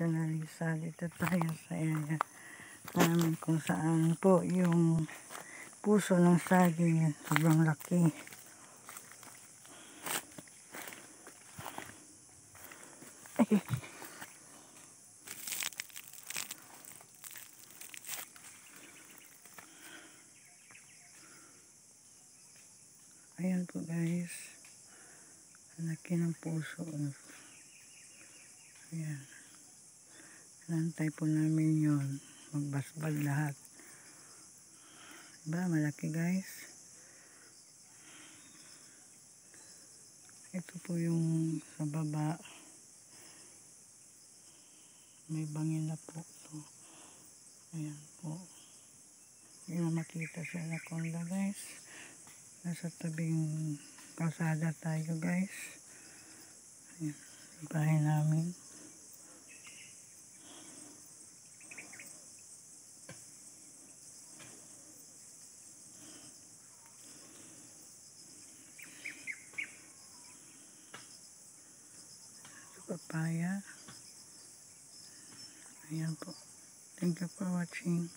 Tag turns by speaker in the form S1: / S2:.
S1: Lisa. Dito tayo sa area namin kung saan po yung puso ng saging. Sobrang laki. Ayan po guys. Ang laki ng puso. Ayan. Nantay po namin yun. Magbasbad lahat. Diba? Malaki guys. Ito po yung sa baba. May bangin na po. So, ayan po. Hindi na makita sa anaconda guys. Nasa tabing kalsada tayo guys. Ayan. Bahay namin. Papaya. Ayan po. Thank you for watching.